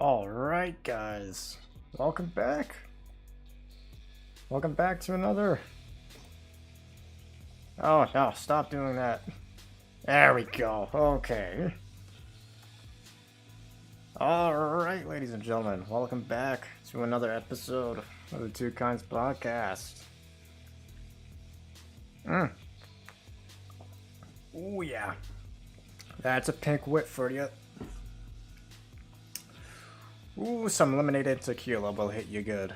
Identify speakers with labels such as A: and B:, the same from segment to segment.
A: Alright guys, welcome back. Welcome back to another... Oh no, stop doing that. There we go, okay. Alright ladies and gentlemen, welcome back to another episode of the Two Kinds podcast. Oh yeah, that's a pink whip for you. Ooh, some lemonade tequila will hit you good.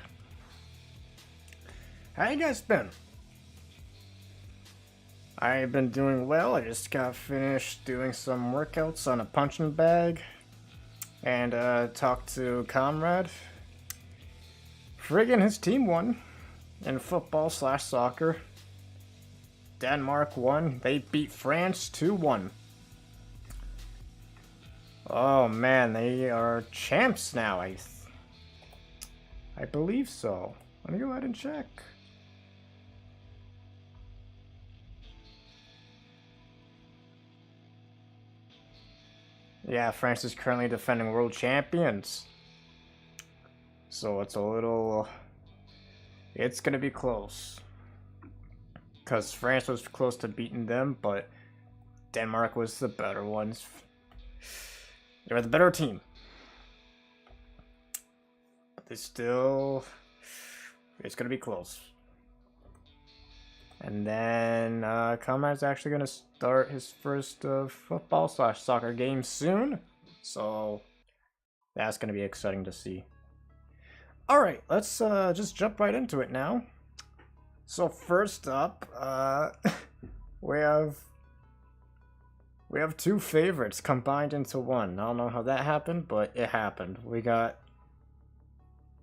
A: How you guys been? I've been doing well. I just got finished doing some workouts on a punching bag. And talked to Comrade. Friggin' his team won in football/soccer. Denmark won. They beat France 2-1. Oh man, they are champs now. I believe so. Let me go ahead and check. Yeah, France is currently defending world champions. So it's gonna be close. Because France was close to beating them, but Denmark was the better ones. They were the better team. But it's going to be close. And then Comrade's actually going to start his first football/soccer game soon. So that's going to be exciting to see. Alright, let's just jump right into it now. So first up, we have two favorites combined into one. I don't know how that happened, but it happened. We got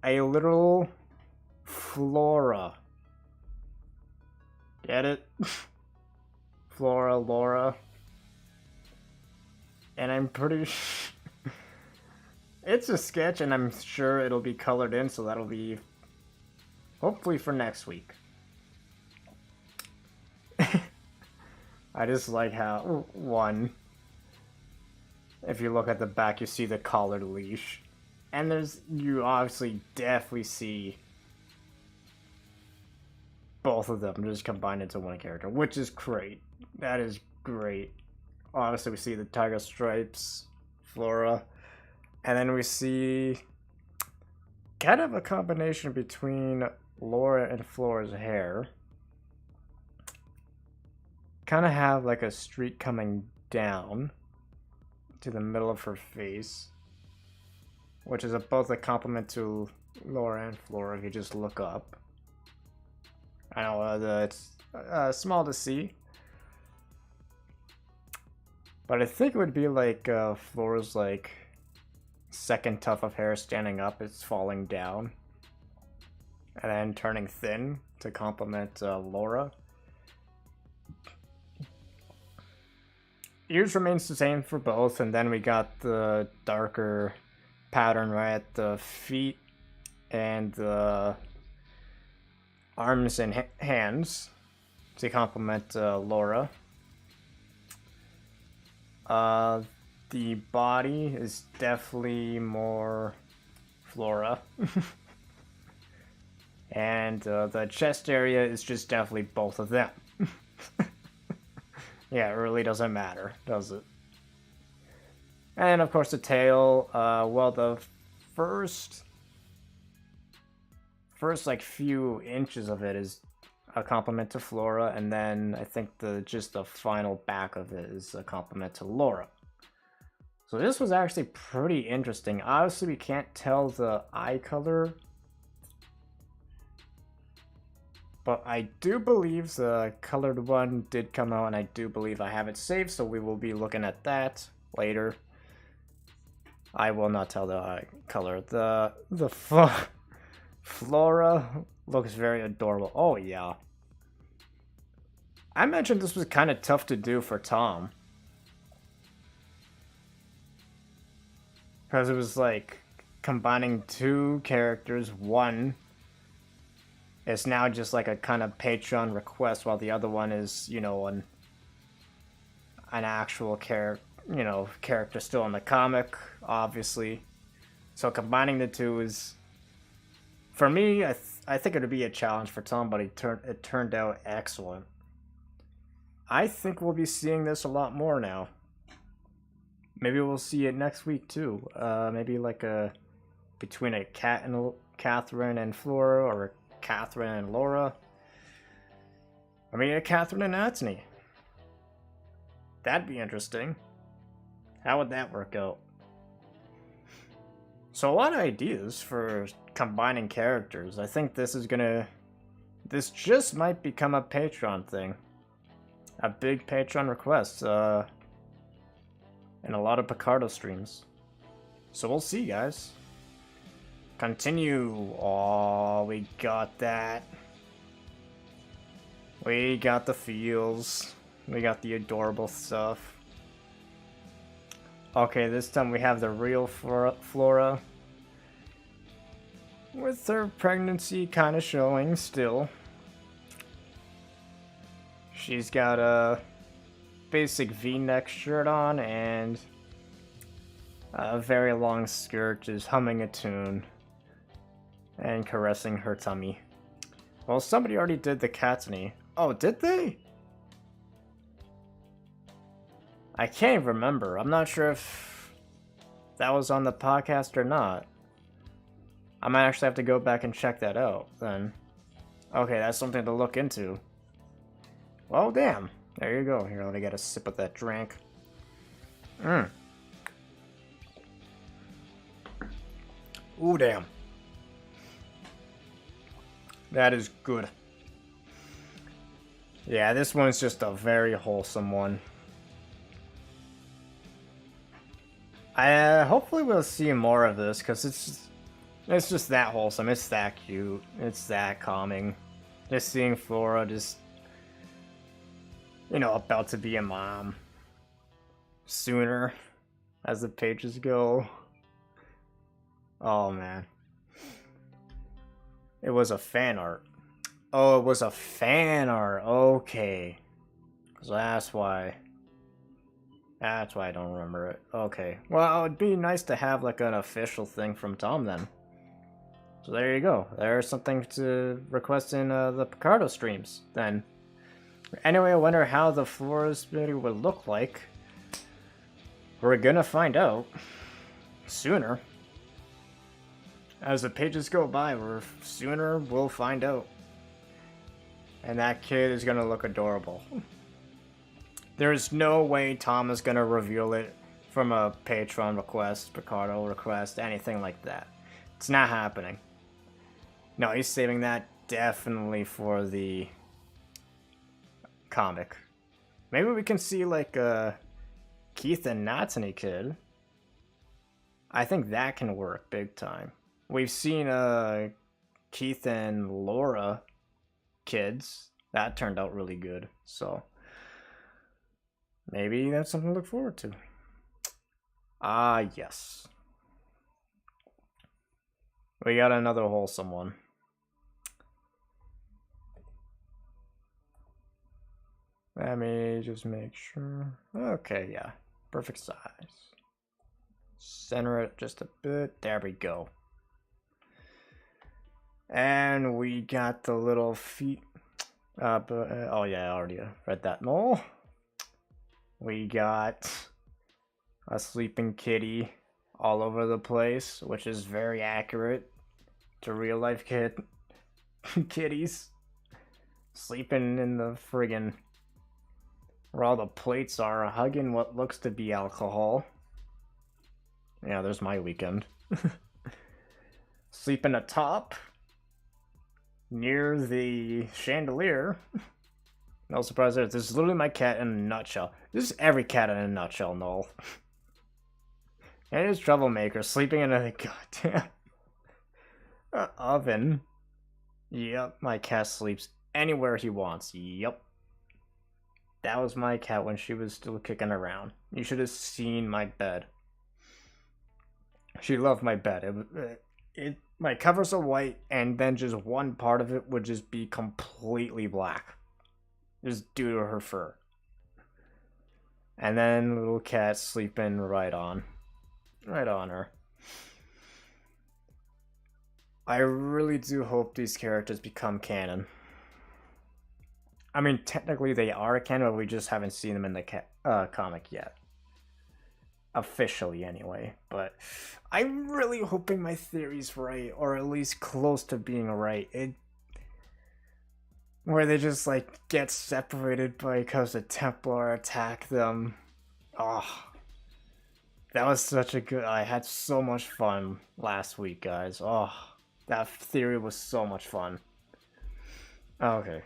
A: a literal Flora. Get it? Flora, Laura. And I'm pretty it's a sketch, and I'm sure it'll be colored in, so that'll be hopefully for next week. I just like how, one, if you look at the back, you see the collared leash. And you obviously definitely see both of them just combined into one character, which is great. That is great. Obviously, we see the tiger stripes, Flora, and then we see kind of a combination between Laura and Flora's hair. Kind of have like a streak coming down to the middle of her face, which is both a compliment to Laura and Flora if you just look up. I know it's small to see, but I think it would be like Flora's like second tuft of hair standing up, it's falling down, and then turning thin to complement Laura. Ears remains the same for both, and then we got the darker pattern right at the feet and the arms and hands to complement Laura. The body is definitely more Flora. And the chest area is just definitely both of them. Yeah, it really doesn't matter, does it? And of course the tail, well, the first like few inches of it is a compliment to Flora, and then I think just the final back of it is a compliment to Laura. So this was actually pretty interesting. Obviously we can't tell the eye color, but I do believe the colored one did come out, and I do believe I have it saved, so we will be looking at that later. I will not tell the eye color. The Flora looks very adorable. Oh yeah. I mentioned this was kind of tough to do for Tom, because it was like combining two characters. One is now just like a kind of Patreon request, while the other one is, you know, an actual character still in the comic, obviously. So combining the two is, for me, I think it would be a challenge for Tom, but it turned out excellent. I think we'll be seeing this a lot more now. Maybe we'll see it next week too. Maybe like between a Catherine and Flora, or Catherine and Laura. I mean, a Catherine and Antony. That'd be interesting. How would that work out? So a lot of ideas for combining characters. I think this just might become a Patreon thing. A big Patreon request. And a lot of Picarto streams. So we'll see, guys. Continue. Oh, we got that. We got the feels. We got the adorable stuff. Okay, this time we have the real Flora. With her pregnancy kind of showing still. She's got a basic V-neck shirt on and a very long skirt, just humming a tune and caressing her tummy. Well, somebody already did the Catony. Oh, did they? I can't remember. I'm not sure if that was on the podcast or not. I might actually have to go back and check that out then. Okay, that's something to look into. Well, damn. There you go. Here, let me get a sip of that drink. Ooh, damn. That is good. Yeah, this one's just a very wholesome one. Hopefully we'll see more of this, because it's just that wholesome. It's that cute. It's that calming. Just seeing Flora just, you know, about to be a mom sooner as the pages go. Oh, man. It was a fan art. Oh, it was a fan art. Okay. So that's why I don't remember it. Okay. Well, it'd be nice to have like an official thing from Tom then. So there you go. There's something to request in the Picarto streams then. Anyway, I wonder how the Flora's video would look like. We're gonna find out sooner. As the pages go by, sooner we'll find out. And that kid is gonna look adorable. There's no way Tom is gonna reveal it from a Patreon request, Picarto request, anything like that. It's not happening. No, he's saving that definitely for the comic. Maybe we can see like a Keith and Natsuni kid. I think that can work big time. We've seen Keith and Laura kids. That turned out really good. So maybe that's something to look forward to. Ah, yes. We got another wholesome one. Let me just make sure. Okay, yeah. Perfect size. Center it just a bit. There we go. And we got the little feet. Oh yeah, I already read that. No. We got a sleeping kitty all over the place, which is very accurate to real life kitties. Sleeping in the friggin' where all the plates are, hugging what looks to be alcohol. Yeah, there's my weekend. Sleeping atop near the chandelier. No surprise there. This is literally my cat in a nutshell. This is every cat in a nutshell, Noel. And his troublemaker sleeping in a goddamn oven. Yep, my cat sleeps anywhere he wants. Yep. That was my cat when she was still kicking around. You should have seen my bed. She loved my bed. My covers are white, and then just one part of it would just be completely black. Just due to her fur. And then little cat sleeping right on her. I really do hope these characters become canon. I mean, technically they are canon, but we just haven't seen them in the comic yet. Officially, anyway. But I'm really hoping my theory's right, or at least close to being right. Where they just, like, get separated because the Templar attack them. Oh, that was such a good... I had so much fun last week, guys. Oh, that theory was so much fun. Okay,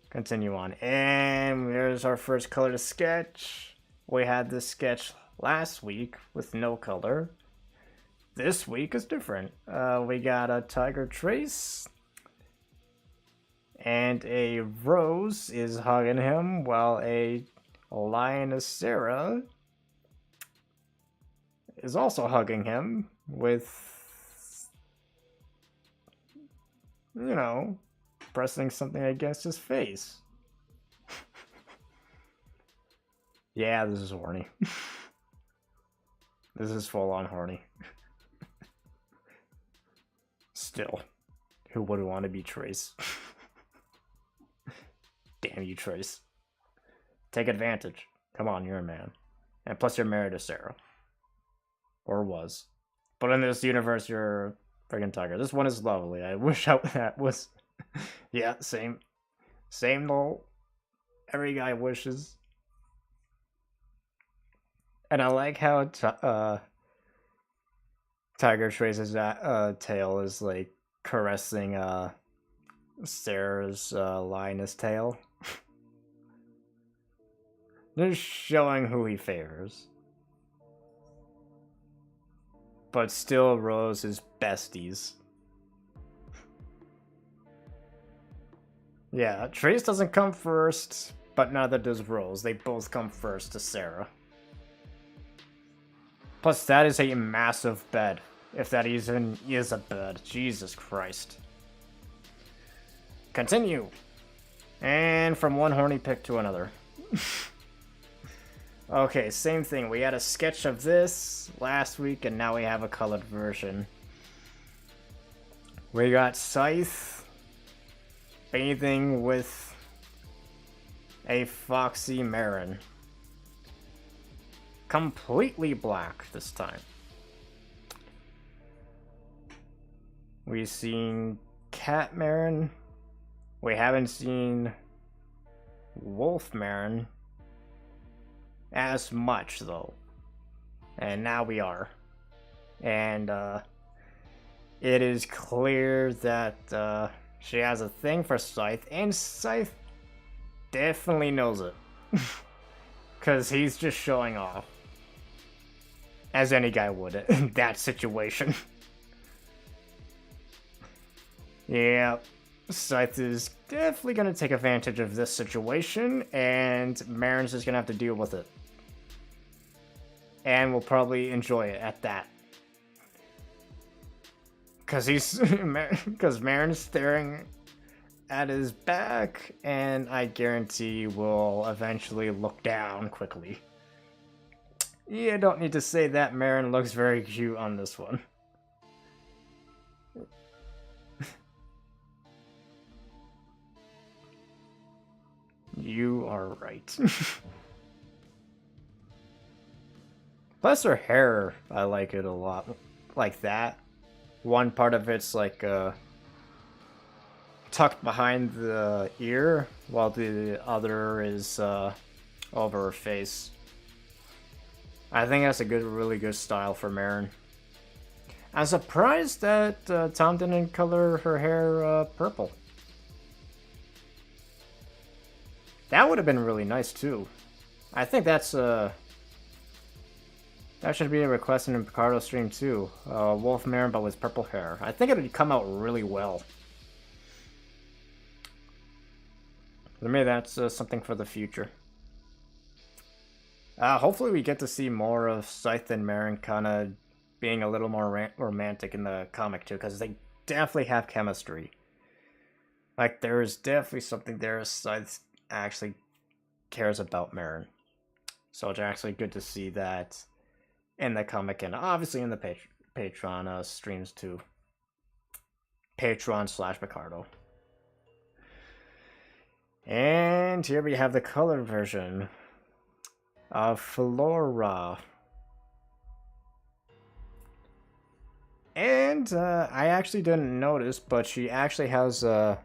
A: continue on. And there's our first color to sketch. We had this sketch last week with no color. This week is different. We got a tiger Trace. And a Rose is hugging him while a lioness Sarah is also hugging him with, you know, pressing something against his face. Yeah, this is horny. This is full on horny. Still, who would want to be Trace? Damn you, Trace. Take advantage. Come on, you're a man. And plus you're married to Sarah. Or was. But in this universe, you're a friggin' tiger. This one is lovely. I wish that was... Yeah, same. Same though. Every guy wishes. And I like how Tiger Trace's tail is like caressing Sarah's lioness tail. Just showing who he favors. But still Rose is besties. Yeah, Trace doesn't come first, but neither does Rose. They both come first to Sarah. Plus, that is a massive bed. If that even is a bed. Jesus Christ. Continue. And from one horny pic to another. Okay, same thing. We had a sketch of this last week, and now we have a colored version. We got Scythe bathing with a foxy Marin. Completely black this time. We've seen Cat Marin. We haven't seen Wolf Marin as much, though. And now we are. And it is clear that she has a thing for Scythe, and Scythe definitely knows it. Because he's just showing off. As any guy would in that situation. Yeah, Scythe is definitely going to take advantage of this situation, and Marin's just going to have to deal with it. And will probably enjoy it at that. Because Marin's staring at his back, and I guarantee will eventually look down quickly. Yeah, don't need to say that Marin looks very cute on this one. You are right. Plus her hair, I like it a lot. Like that. One part of it's like tucked behind the ear, while the other is over her face. I think that's a really good style for Marin. I'm surprised that Tom didn't color her hair purple. That would have been really nice too. I think that's that should be a request in the Picarto stream too. Wolf Marin but with purple hair. I think it would come out really well. Maybe that's something for the future. Hopefully we get to see more of Scythe and Marin kind of being a little more romantic in the comic too, because they definitely have chemistry. Like, there is definitely something there. Scythe actually cares about Marin. So it's actually good to see that in the comic and obviously in the Patreon streams too. Patreon/Picarto. And here we have the color version of Flora. And I actually didn't notice, but she actually has a...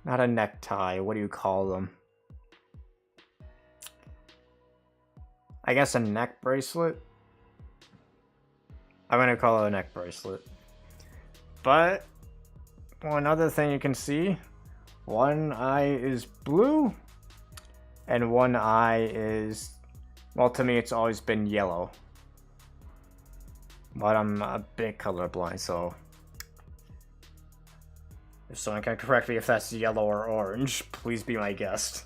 A: not a necktie, what do you call them? I guess a neck bracelet? I'm gonna call it a neck bracelet. But one other thing you can see, one eye is blue, and one eye is, well, to me it's always been yellow. But I'm a bit colorblind, so if someone can correct me if that's yellow or orange, please be my guest.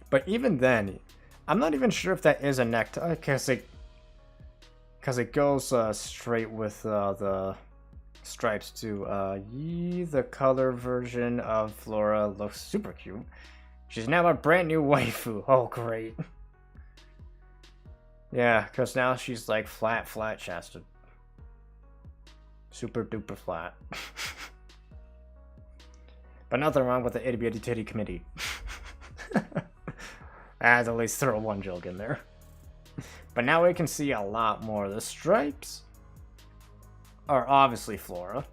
A: But even then, I'm not even sure if that is a necktie, because it goes straight with the stripes too. The color version of Flora looks super cute. She's now a brand new waifu. Oh, great. Yeah, because now she's like flat chested. Super duper flat. But nothing wrong with the itty bitty titty committee. I had to at least throw one joke in there. But now we can see a lot more. The stripes are obviously Flora.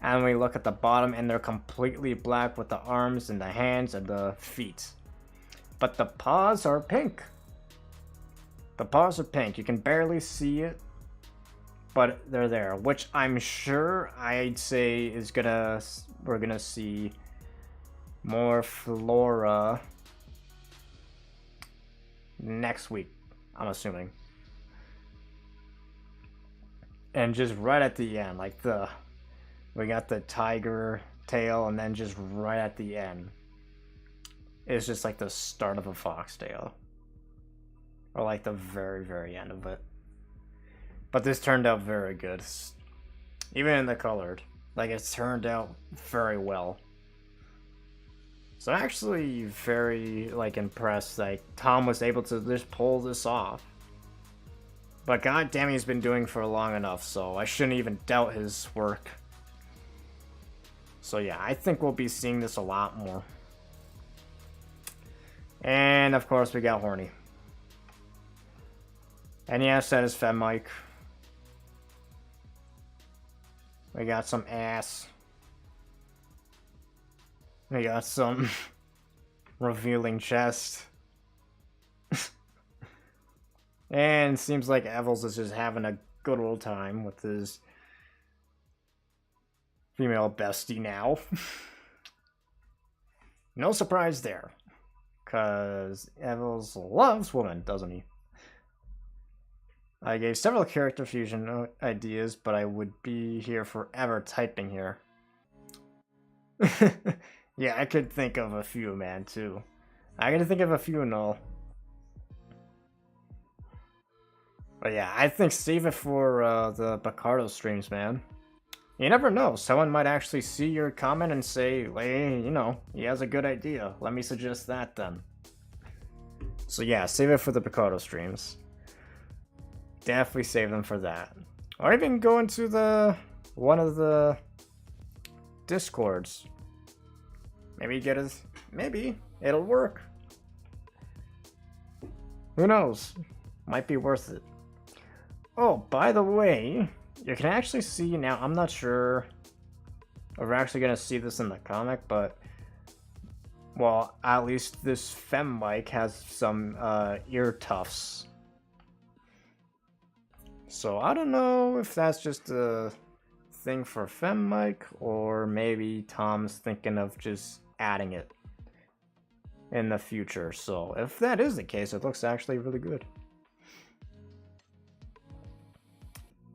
A: And we look at the bottom and they're completely black with the arms and the hands and the feet. But the paws are pink. The paws are pink. You can barely see it, but they're there, which I'm sure I'd say is we're gonna see more Flora next week, I'm assuming. And just right at the end, like we got the tiger tail, and then just right at the end, it's just like the start of a fox tail. Or like the very end of it. But this turned out very good. Even in the colored. Like, it turned out very well. So I'm actually very, like, impressed. Like, Tom was able to just pull this off. But god damn, he's been doing for long enough, so I shouldn't even doubt his work. So yeah, I think we'll be seeing this a lot more. And of course we got Horny. And yes, that is Femmike. We got some ass. We got some revealing chest. And seems like Evils is just having a good old time with his female bestie now. No surprise there. Because Evils loves women, doesn't he? I gave several character fusion ideas, but I would be here forever typing here. Yeah, I could think of a few, man, too. I gotta think of a few and all. But yeah, I think save it for the Picarto streams, man. You never know, someone might actually see your comment and say, hey, you know, he has a good idea. Let me suggest that then. So yeah, save it for the Picarto streams. Definitely save them for that. Or even go into one of the Discords. Maybe it'll work. Who knows? Might be worth it. Oh, by the way, you can actually see now, I'm not sure if we're actually going to see this in the comic, but, well, at least this Femmike has some ear tufts. So I don't know if that's just a thing for Femmike, or maybe Tom's thinking of just adding it in the future. So if that is the case, it looks actually really good.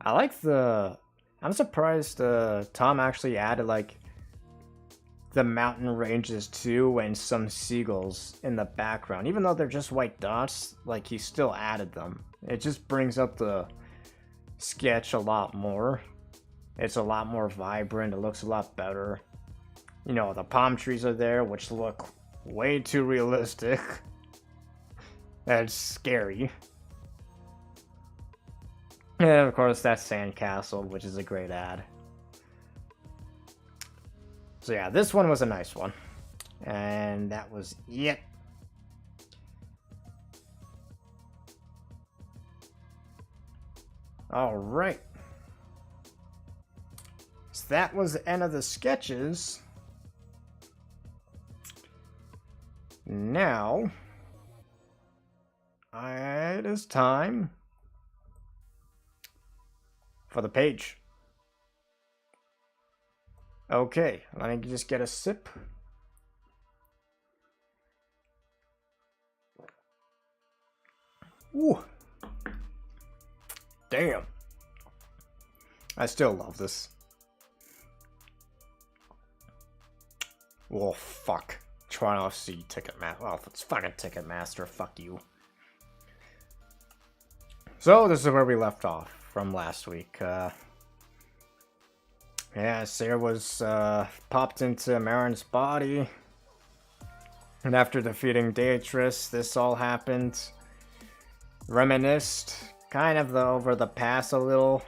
A: I like I'm surprised Tom actually added like the mountain ranges too and some seagulls in the background. Even though they're just white dots, like he still added them. It just brings up the sketch a lot more. It's a lot more vibrant. It looks a lot better. You know, the palm trees are there, which look way too realistic. That's scary. And of course, that's Sandcastle, which is a great ad. So yeah, this one was a nice one. And that was it. Alright. So that was the end of the sketches. Now, it is time for the page. Okay, let me just get a sip. Ooh. Damn. I still love this. Oh, fuck. Trying off C Ticketmaster. Well, if it's fucking Ticketmaster, fuck you. So, this is where we left off from last week. Yeah, Sarah was popped into Marin's body. And after defeating Beatrice, this all happened. Reminisced, kind of over the past a little.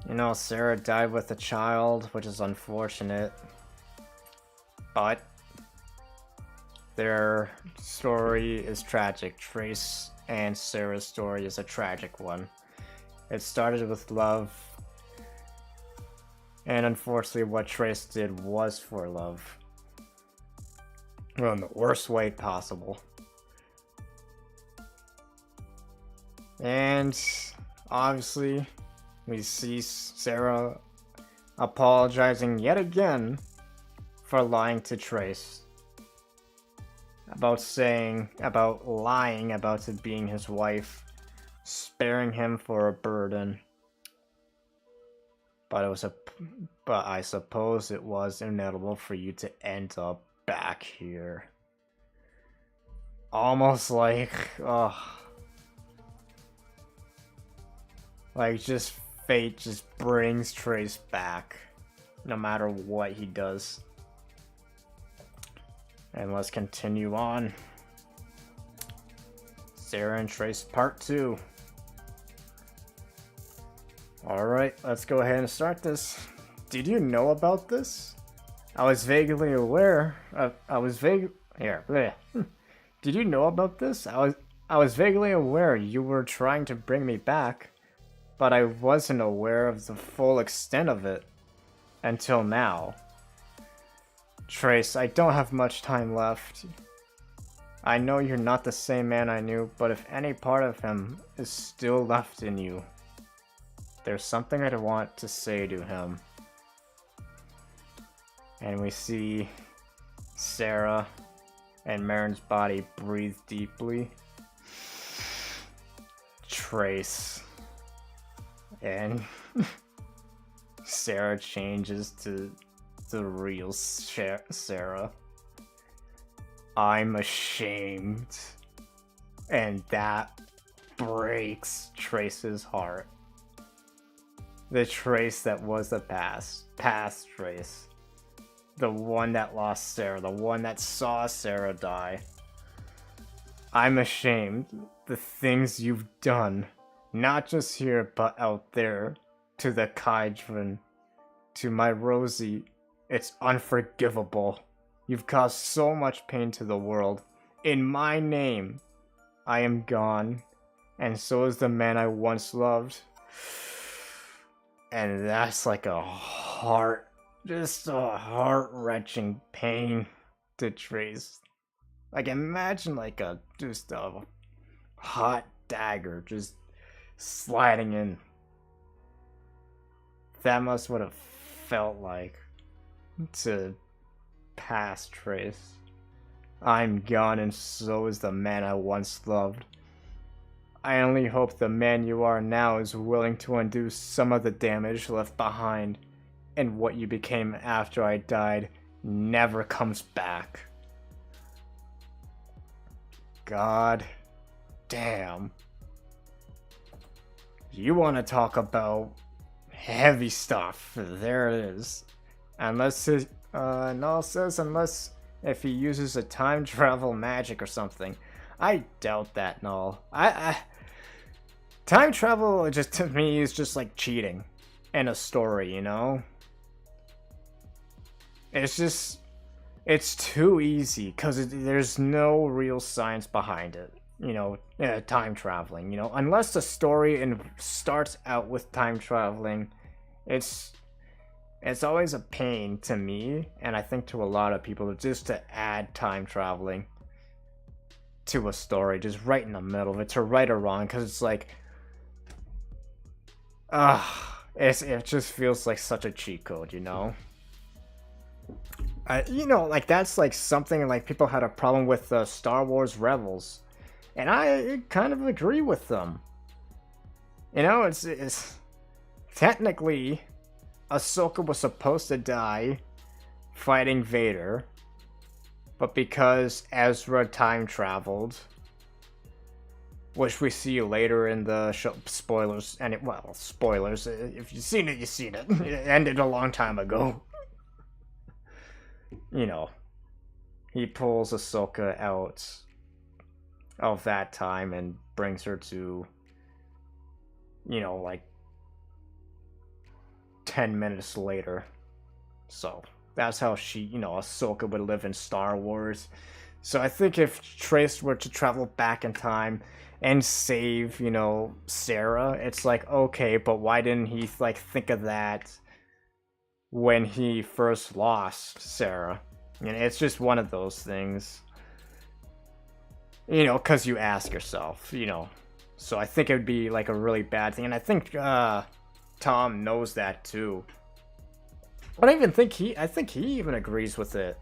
A: You know, Sarah died with a child, which is unfortunate. But their story is tragic. Trace and Sarah's story is a tragic one. It started with love. And unfortunately, what Trace did was for love. Well, in the worst way possible. And obviously, we see Sarah apologizing yet again for lying to Trace. About lying about it being his wife, sparing him for a burden. But I suppose it was inevitable for you to end up back here. Almost like, like just fate just brings Trace back, no matter what he does. And let's continue on. Saria and Trace Part 2. Alright, let's go ahead and start this. Did you know about this? I was vaguely aware of, Did you know about this? I was vaguely aware you were trying to bring me back, but I wasn't aware of the full extent of it until now. Trace, I don't have much time left. I know you're not the same man I knew, but if any part of him is still left in you, there's something I want to say to him. And we see Sarah and Marin's body breathe deeply. Trace. And Sarah changes to the real Sarah. I'm ashamed. And that breaks Trace's heart. The Trace that was the past Trace. The one that lost Sarah, the one that saw Sarah die. I'm ashamed. The things you've done, not just here, but out there, to the Kaijin, to my Rosie, it's unforgivable. You've caused so much pain to the world. In my name, I am gone, and so is the man I once loved. And that's like a just a heart-wrenching pain to Trace. Like, imagine like just a hot dagger just sliding in. That must what it felt like to pass Trace. I'm gone, and so is the man I once loved. I only hope the man you are now is willing to undo some of the damage left behind, and what you became after I died never comes back. God damn. You want to talk about heavy stuff? There it is. Unless if he uses a time travel magic or something. I doubt that, Null. Time travel, just to me, is just like cheating in a story, you know? It's just, it's too easy because there's no real science behind it. Time traveling. Unless the story starts out with time traveling, it's always a pain to me, and I think to a lot of people, just to add time traveling to a story, just right in the middle of it, to right or wrong, because it's like, it just feels like such a cheat code, like that's like something like people had a problem with Star Wars Rebels, and I kind of agree with them. It's technically Ahsoka was supposed to die fighting Vader, but because Ezra time traveled, which we see later in the show, spoilers, spoilers, if you've seen it, you've seen it. It ended a long time ago. He pulls Ahsoka out of that time and brings her to, like 10 minutes later. So that's how Ahsoka would live in Star Wars. So I think if Trace were to travel back in time and save, Sarah, it's like, okay, but why didn't he think of that when he first lost Sarah? It's just one of those things. Because you ask yourself, So I think it would be like a really bad thing, and I think Tom knows that too. But I think he even agrees with it.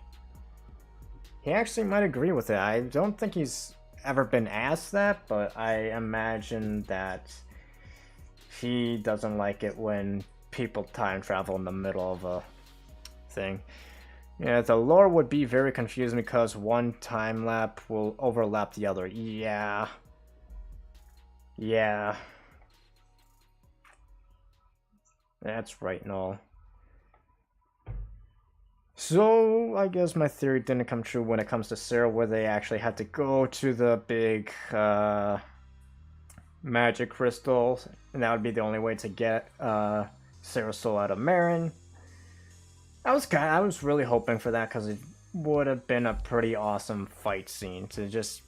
A: He actually might agree with it. I don't think he's ever been asked that, but I imagine that he doesn't like it when people time travel in the middle of a thing. The lore would be very confusing because one time lap will overlap the other. Yeah. That's right and all. So, I guess my theory didn't come true when it comes to Sarah, where they actually had to go to the big magic crystal, and that would be the only way to get Sarah's soul out of Marin. I was really hoping for that, because it would have been a pretty awesome fight scene to just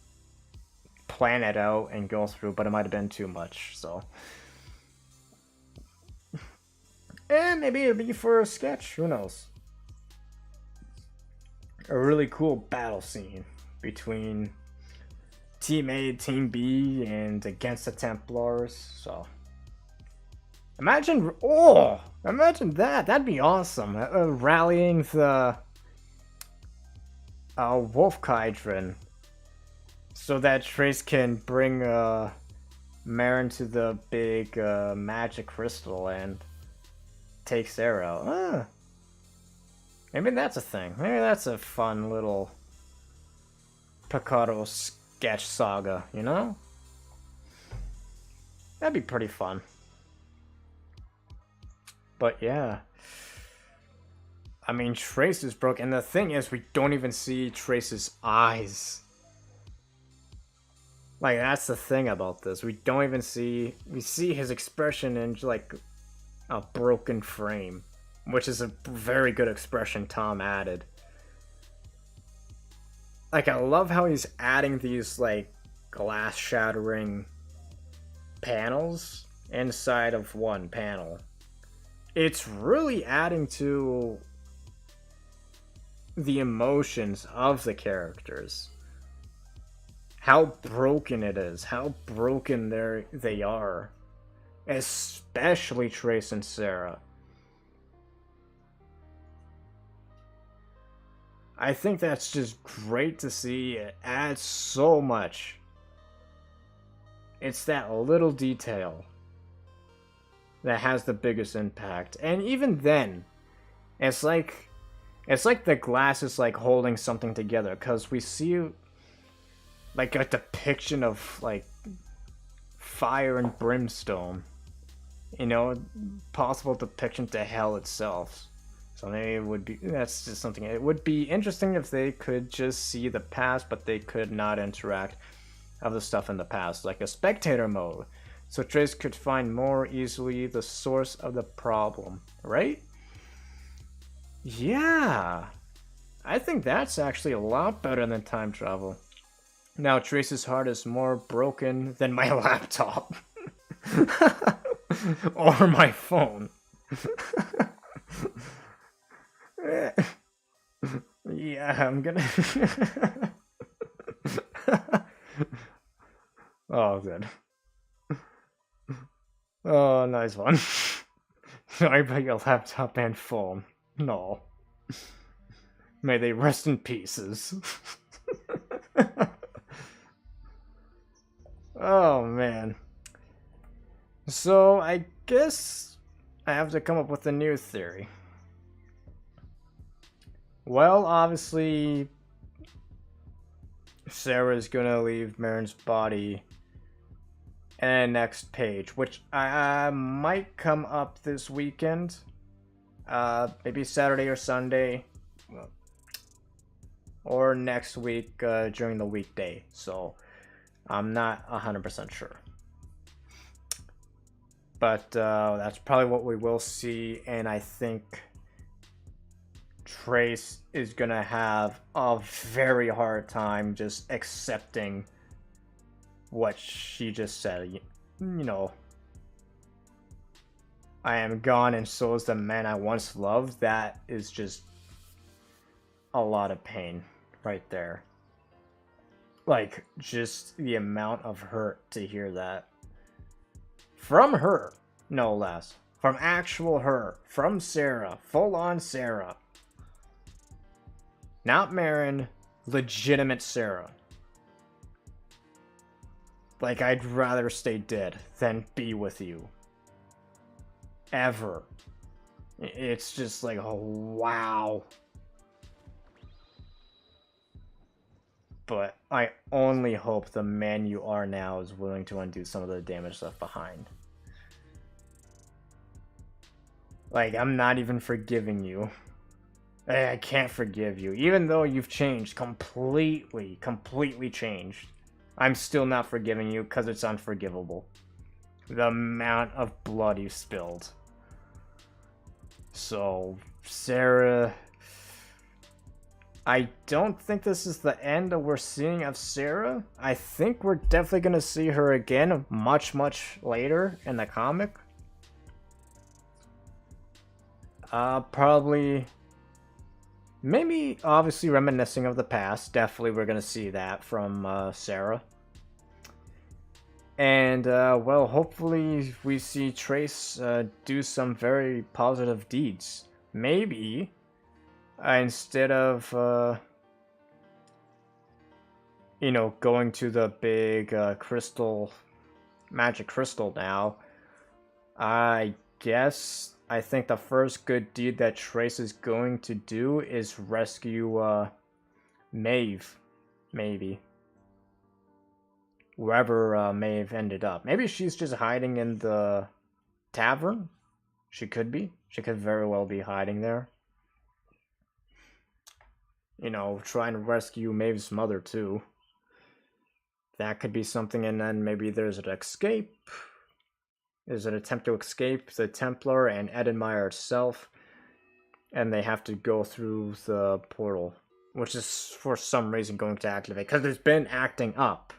A: plan it out and go through, but it might have been too much, so. And maybe it'd be for a sketch, who knows. A really cool battle scene between Team A, Team B, and against the Templars, so. Imagine that! That'd be awesome! Rallying the Wolf Kydron so that Trace can bring Marin to the big magic crystal and take Sarah out. Maybe that's a thing. Maybe that's a fun little Picarto sketch saga, That'd be pretty fun. But yeah. I mean, Trace is broke, and the thing is, we don't even see Trace's eyes. Like, that's the thing about this. We don't even see... We see his expression in, like, a broken frame. Which is a very good expression Tom added. Like, I love how he's adding these, like, glass-shattering panels inside of one panel. It's really adding to the emotions of the characters. How broken it is. How broken they are. Especially Trace and Sarah. I think that's just great to see. It adds so much. It's that little detail that has the biggest impact. And even then, it's like the glass is like holding something together, because we see like a depiction of like fire and brimstone. Possible depiction to hell itself. So maybe that's just something. It would be interesting if they could just see the past, but they could not interact of the stuff in the past, like a spectator mode, so Trace could find more easily the source of the problem, right? Yeah, I think that's actually a lot better than time travel. Now Trace's heart is more broken than my laptop. Or my phone. Yeah, I'm gonna... Oh, good. Oh, nice one. Sorry about your laptop and phone. No. May they rest in pieces. Oh, man. So, I guess I have to come up with a new theory. Well, obviously, Sarah's gonna leave Marin's body and next page, which I might come up this weekend. Maybe Saturday or Sunday. Or next week during the weekday. So, I'm not 100% sure. But that's probably what we will see, and I think Trace is gonna have a very hard time just accepting what she just said. You know, I am gone and so is the man I once loved. That is just a lot of pain right there. Like, just the amount of hurt to hear that. From her, no less. From actual her. From Sarah. Full on Sarah. Not Marin. Legitimate Sarah. Like, I'd rather stay dead than be with you. Ever. It's just like, oh, wow. But I only hope the man you are now is willing to undo some of the damage left behind. Like, I'm not even forgiving you. I can't forgive you. Even though you've changed completely changed. I'm still not forgiving you because it's unforgivable. The amount of blood you spilled. So, Sarah... I don't think this is the end that we're seeing of Sarah. I think we're definitely going to see her again much later in the comic. Probably... Maybe, obviously, reminiscing of the past. Definitely we're going to see that from Sarah. And, well, hopefully we see Trace do some very positive deeds. Maybe... instead of, you know, going to the big magic crystal now, I think the first good deed that Trace is going to do is rescue Maeve, maybe. Wherever Maeve ended up. Maybe she's just hiding in the tavern? She could be. She could very well be hiding there. You know, trying to rescue Maeve's mother, too. That could be something, and then maybe there's an escape. There's an attempt to escape the Templar and Edenmeyer itself, and they have to go through the portal, which is for some reason going to activate, because it's been acting up.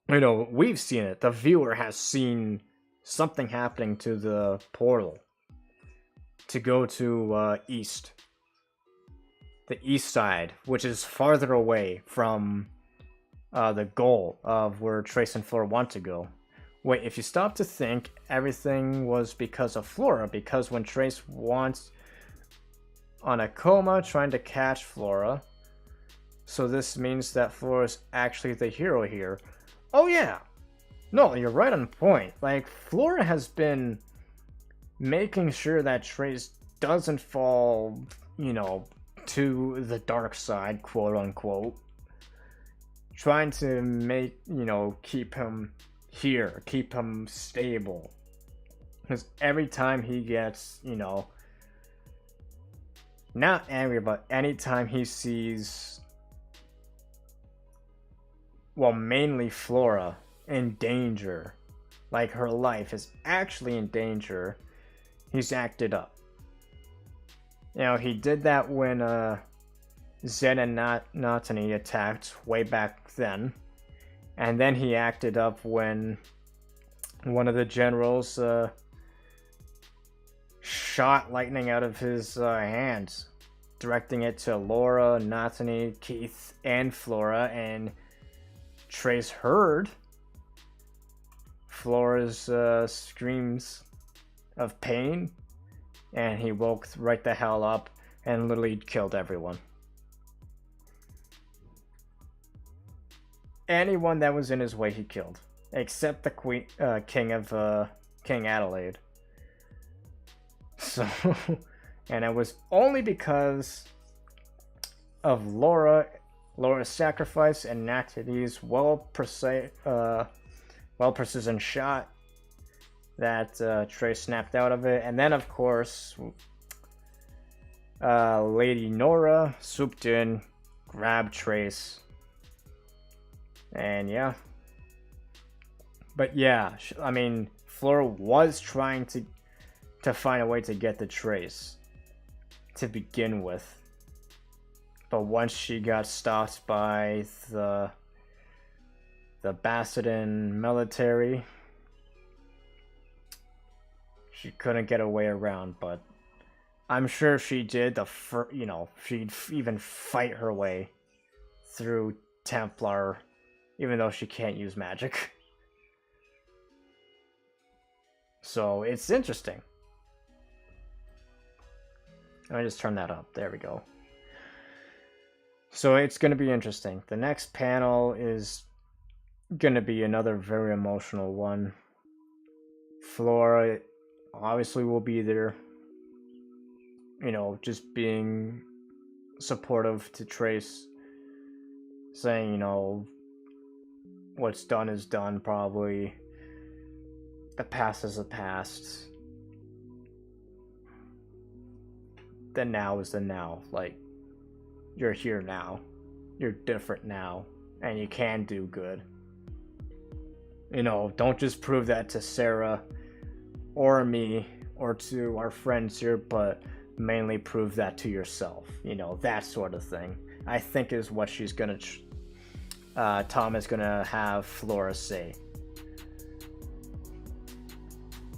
A: You know, we've seen it. The viewer has seen something happening to the portal to go to east. The east side, which is farther away from the goal of where Trace and Flora want to go. Wait, if you stop to think, everything was because of Flora, because when Trace wants on a coma trying to catch Flora, so this means that Flora's actually the hero here. Oh yeah! No, you're right on point. Like, Flora has been making sure that Trace doesn't fall, you know, to the dark side, quote unquote. Trying to make, you know, keep him here, keep him stable. Because every time he gets, you know, not angry, but anytime he sees, well, mainly Flora in danger, like her life is actually in danger, he's acted up. You know, he did that when Zen and Natani attacked way back then. And then he acted up when one of the generals shot lightning out of his hands, directing it to Laura, Natani, Keith, and Flora, and Trace heard Flora's screams of pain, and he woke right the hell up and literally killed everyone. Anyone that was in his way he killed, except the King Adelaide. So, and it was only because of Laura's sacrifice and Natani's well precision shot that Trace snapped out of it. And then, of course, Lady Nora swooped in, grabbed Trace, and yeah. But yeah, I mean, Flora was trying to find a way to get the Trace to begin with. But once she got stopped by the Basildon military, she couldn't get her way around. But I'm sure if she did, she'd even fight her way through Templar, even though she can't use magic. So it's interesting. Let me just turn that up. There we go. So it's going to be interesting. The next panel is going to be another very emotional one. Flora obviously will be there. You know, just being supportive to Trace. Saying, you know, what's done is done, probably. The past is the past. The now is the now. Like, you're here now. You're different now. And you can do good. You know, don't just prove that to Sarah or me or to our friends here, but mainly prove that to yourself. You know, that sort of thing. I think is what she's gonna... Tom is gonna have Flora say.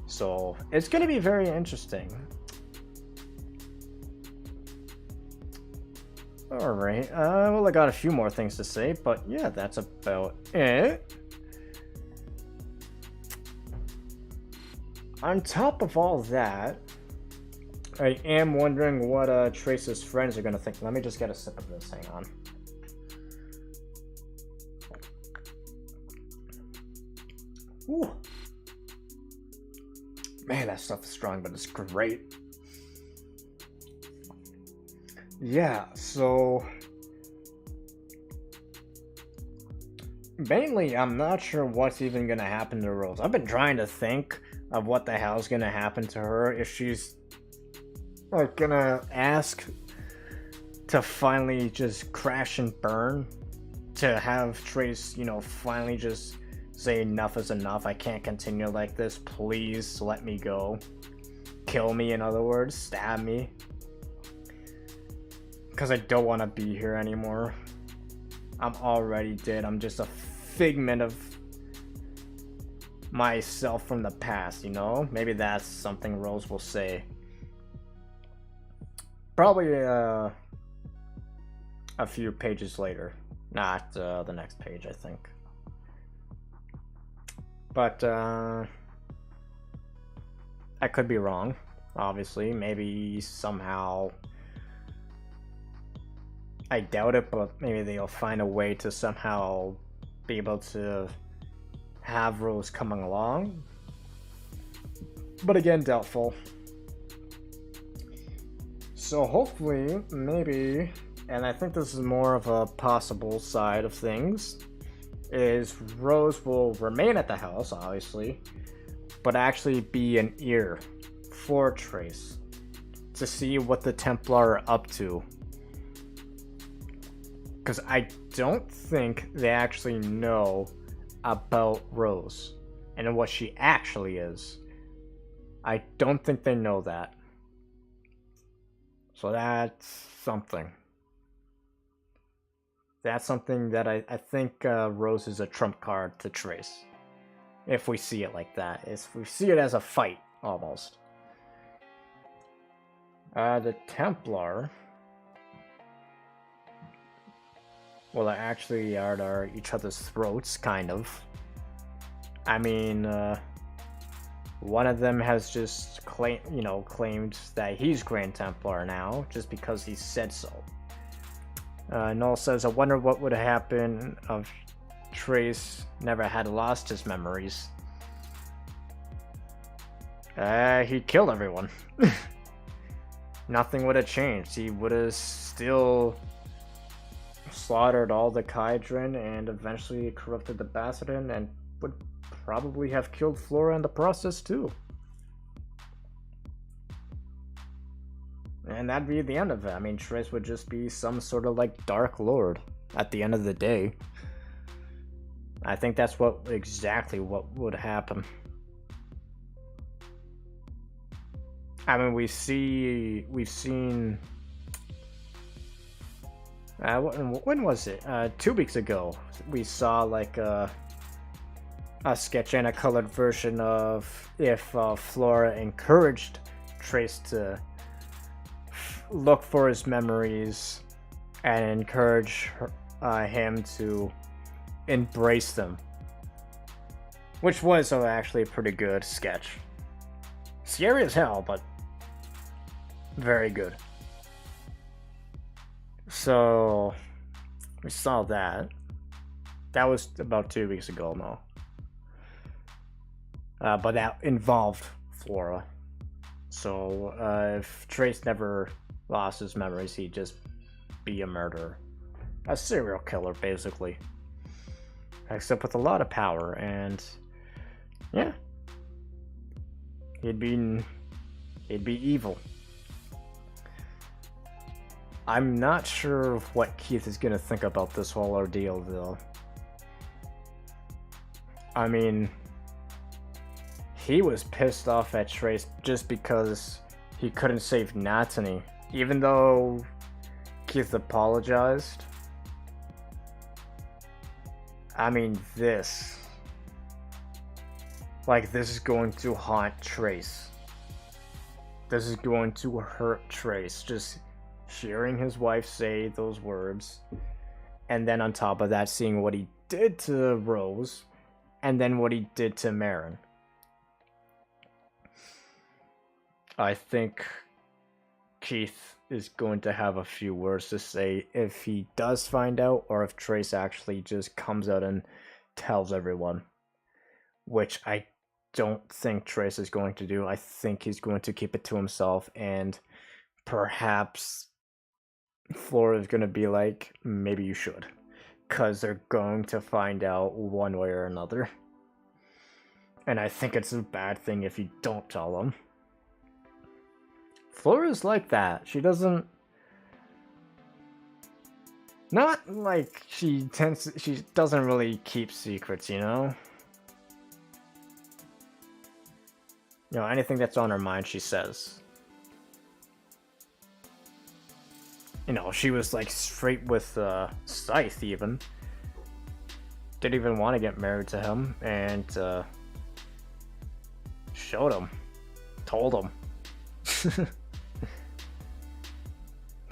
A: So, it's gonna be very interesting. Alright, well, I got a few more things to say, but yeah, that's about it. On top of all that, I am wondering what Trace's friends are gonna think. Let me just get a sip of this, hang on. Ooh. Man, that stuff is strong, but it's great. Yeah, so mainly I'm not sure what's even gonna happen to Rose. I've been trying to think of what the hell's gonna happen to her, if she's like gonna ask to finally just crash and burn, to have Trace, you know, finally just say enough is enough, I can't continue like this, please let me go. Kill me, in other words, stab me. Because I don't want to be here anymore. I'm already dead. I'm just a figment of myself from the past, you know? Maybe that's something Rose will say. Probably a few pages later. Not the next page, I think. But I could be wrong, obviously. Maybe somehow... I doubt it, but maybe they'll find a way to somehow be able to have Rose coming along. But again, doubtful. So hopefully, maybe, and I think this is more of a possible side of things, is Rose will remain at the house, obviously, but actually be an ear for Trace to see what the Templar are up to. Because I don't think they actually know about Rose and what she actually is. I don't think they know that. So that's something. That's something that I think Rose is a trump card to Trace. If we see it like that. If we see it as a fight, almost. The Templar... Well, they actually are at each other's throats, kind of. I mean, one of them has just claimed that he's Grand Templar now, just because he said so. Null says, I wonder what would happen if Trace never had lost his memories. He killed everyone. Nothing would have changed. He would have still slaughtered all the Kydrin and eventually corrupted the Basildon and would probably have killed Flora in the process too. And that'd be the end of it. I mean, Trace would just be some sort of like Dark Lord at the end of the day. I think that's exactly what would happen. I mean, we've seen when was it? 2 weeks ago, we saw like a sketch and a colored version of if Flora encouraged Trace to look for his memories and encourage him to embrace them, which was actually a pretty good sketch. Scary as hell, but very good. So we saw that. That was about 2 weeks ago now. But that involved Flora. So if Trace never lost his memories, he'd just be a murderer. A serial killer, basically. Except with a lot of power, and yeah. He'd be evil. I'm not sure what Keith is gonna think about this whole ordeal, though. I mean, he was pissed off at Trace just because he couldn't save Natany, even though Keith apologized. I mean, this is going to haunt Trace. This is going to hurt Trace, just hearing his wife say those words, and then on top of that, seeing what he did to Rose, and then what he did to Marin. I think Keith is going to have a few words to say if he does find out, or if Trace actually just comes out and tells everyone, which I don't think Trace is going to do. I think he's going to keep it to himself, and perhaps Flora is going to be like, maybe you should, because they're going to find out one way or another. And I think it's a bad thing if you don't tell them. Flora's like that. She doesn't... Not like she doesn't really keep secrets, you know? You know, anything that's on her mind, she says. You know, she was like straight with Scythe even. Didn't even want to get married to him, and showed him. Told him.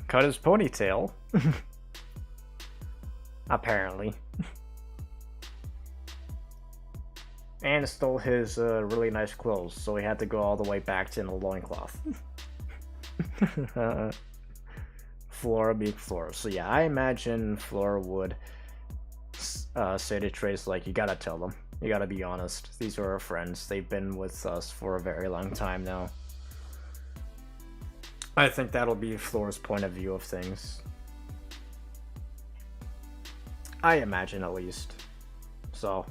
A: Cut his ponytail. Apparently. And stole his really nice clothes, so he had to go all the way back to in a loincloth. Flora being Flora. So yeah, I imagine Flora would say to Trace, like, you gotta tell them. You gotta be honest. These are our friends. They've been with us for a very long time now. I think that'll be Flora's point of view of things. I imagine, at least. So,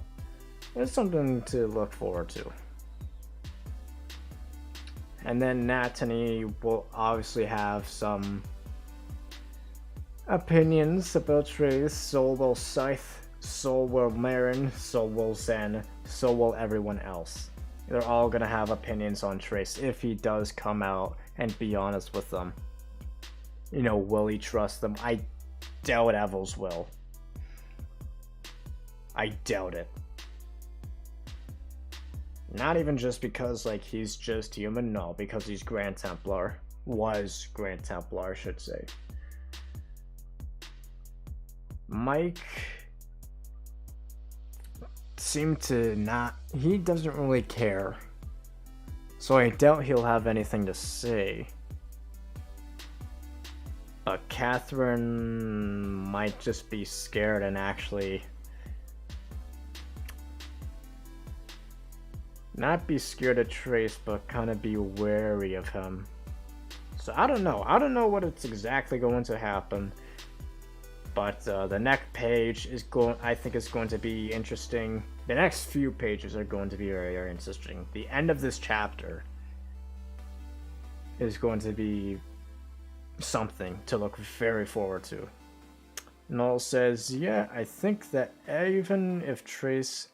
A: it's something to look forward to. And then Natany will obviously have some opinions about Trace, so will Scythe. so will Marin, so will Zen, so will everyone else. They're all gonna have opinions on Trace if he does come out and be honest with them. You know, will he trust them? I doubt Evels will. I doubt it. Not even just because, like, he's just human, no, because he's Grand Templar. Was Grand Templar, I should say. Mike seemed to not, he doesn't really care. So I doubt he'll have anything to say. But Catherine might just be scared and actually not be scared of Trace, but kind of be wary of him. So I don't know. I don't know what it's exactly going to happen. But the next page is I think is going to be interesting. The next few pages are going to be very, very interesting. The end of this chapter is going to be something to look very forward to. Null says, yeah, I think that even if Trace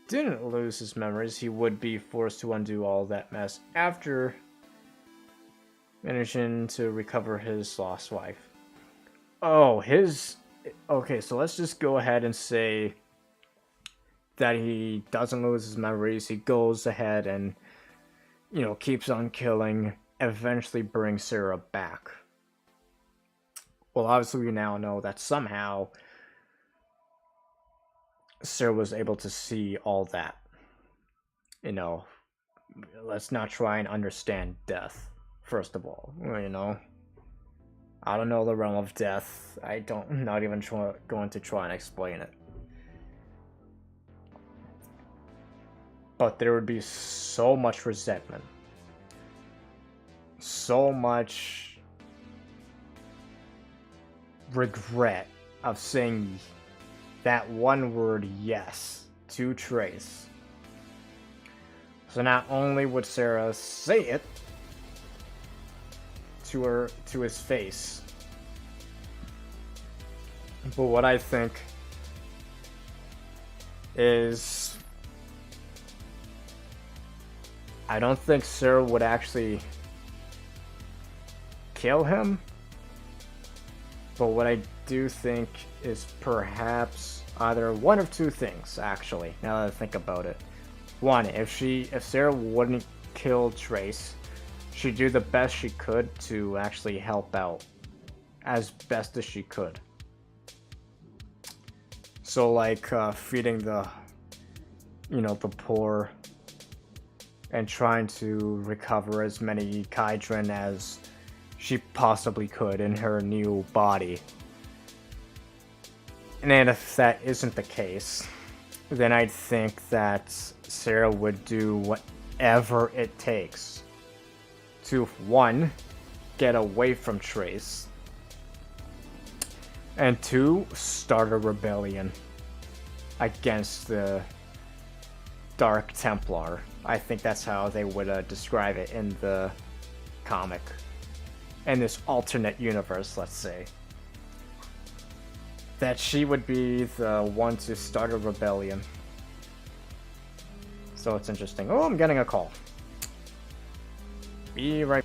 A: didn't lose his memories, he would be forced to undo all that mess after managing to recover his lost wife. Oh, okay, so let's just go ahead and say that he doesn't lose his memories. He goes ahead and, you know, keeps on killing, eventually brings Sarah back. Well, obviously we now know that somehow Sarah was able to see all that. You know, let's not try and understand death, first of all, you know. I don't know the realm of death. I'm not even going to try and explain it. But there would be so much resentment. So much regret of saying that one word yes to Trace. So not only would Sarah say it to his face, but what I think is, I don't think Sarah would actually kill him, but what I do think is perhaps either one of two things, actually, now that I think about it. One, if Sarah wouldn't kill Trace, she'd do the best she could to actually help out as best as she could. So like feeding the poor and trying to recover as many Kydron as she possibly could in her new body. And then if that isn't the case, then I'd think that Sarah would do whatever it takes to, one, get away from Trace, and two, start a rebellion against the Dark Templar. I think that's how they would describe it in the comic. In this alternate universe, let's say. That she would be the one to start a rebellion. So it's interesting. Oh, I'm getting a call. Be right back.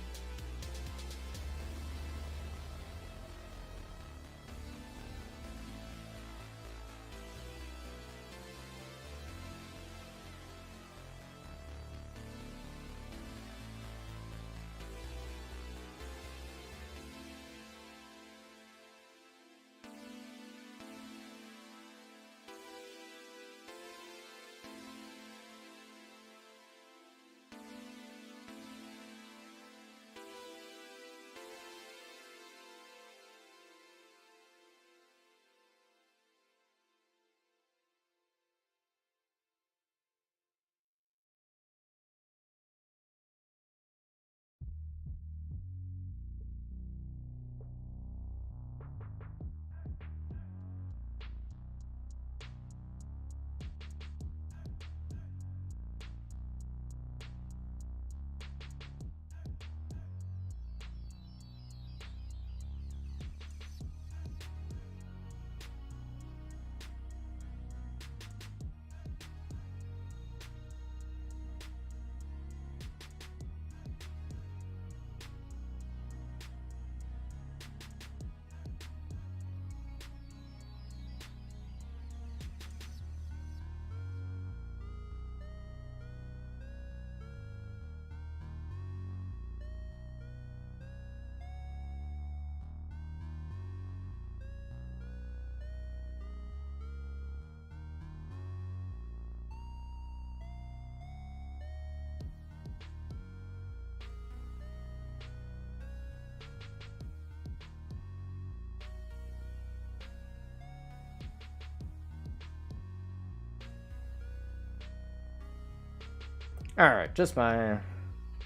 A: Alright, just my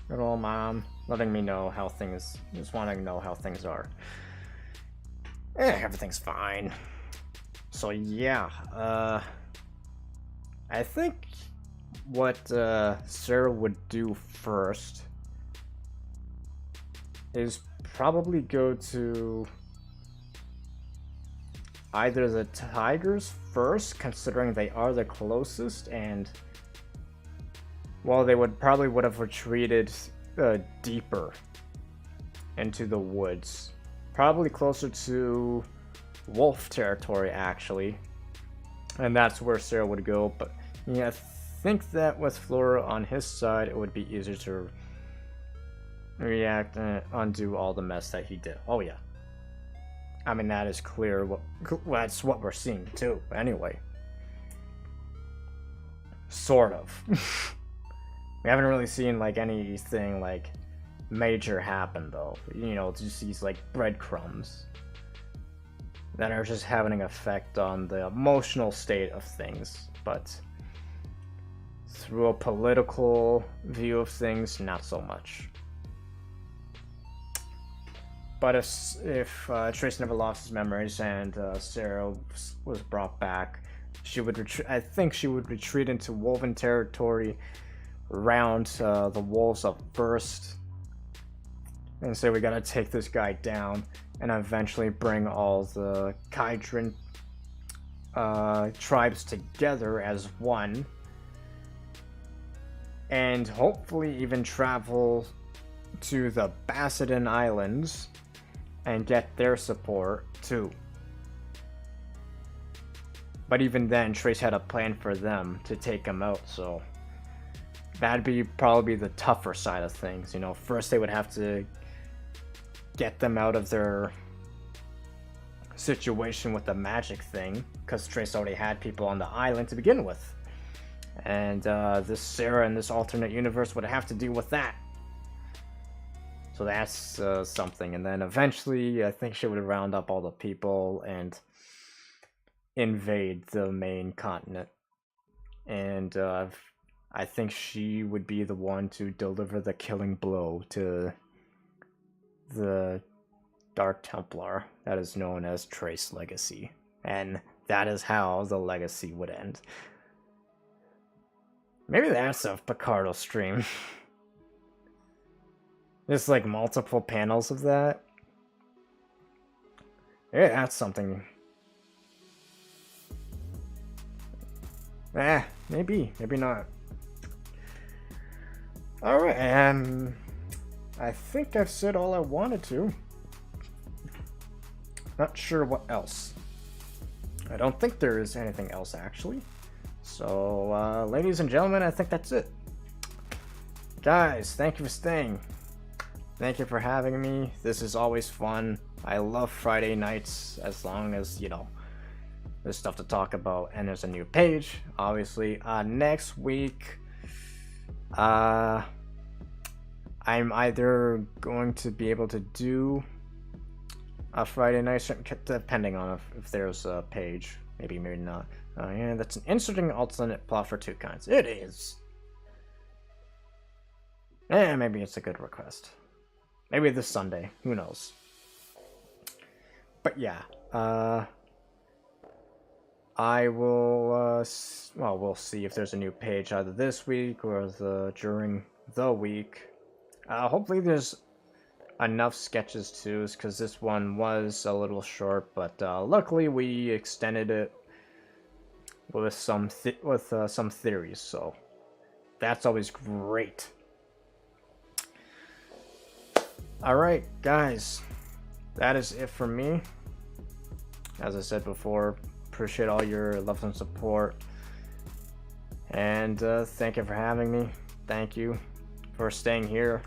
A: good old mom letting me know how things, just wanting to know how things are. Everything's fine. So yeah, I think what Sarah would do first is probably go to either the Tigers first, considering they are the closest, and well, they would have retreated deeper into the woods, probably closer to wolf territory actually, and that's where Sarah would go. But yeah, I think that with Flora on his side, it would be easier to react and undo all the mess that he did. Oh yeah, I mean that is clear. That's what we're seeing too. Anyway, sort of. We haven't really seen like anything like major happen though. You know, just these like breadcrumbs that are just having an effect on the emotional state of things. But through a political view of things, not so much. But if Trace never lost his memories and Sarah was brought back, she would I think she would retreat into Woven territory, round the wolves up first, and say we gotta take this guy down, and eventually bring all the Kydran tribes together as one, and hopefully even travel to the Basildon Islands and get their support too. But even then, Trace had a plan for them to take him out, so that'd be probably the tougher side of things. You know, first they would have to get them out of their situation with the magic thing, because Trace already had people on the island to begin with. And this Sarah in this alternate universe would have to deal with that. So that's something. And then eventually, I think she would round up all the people and invade the main continent. And I think she would be the one to deliver the killing blow to the Dark Templar that is known as Trace Legacy. And that is how the legacy would end. Maybe that's a Picarto stream. There's like multiple panels of that. Yeah, that's something. Maybe not. Alright, I think I've said all I wanted to. Not sure what else. I don't think there is anything else actually. So, ladies and gentlemen, I think that's it. Guys, thank you for staying. Thank you for having me. This is always fun. I love Friday nights as long as, you know, there's stuff to talk about and there's a new page. Obviously, next week, I'm either going to be able to do a Friday night, depending on if there's a page. Maybe not. Yeah, that's an interesting alternate plot for TwoKinds. It is. Maybe it's a good request. Maybe this Sunday. Who knows? But yeah, I will, well, we'll see if there's a new page either this week or during the week. Hopefully there's enough sketches too, because this one was a little short, but luckily we extended it with some theories, so that's always great. Alright, guys, that is it for me. As I said before, appreciate all your love and support, and thank you for having me. Thank you for staying here,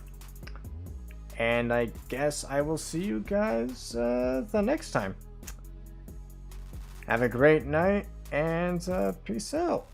A: and I guess I will see you guys the next time. Have a great night, and peace out.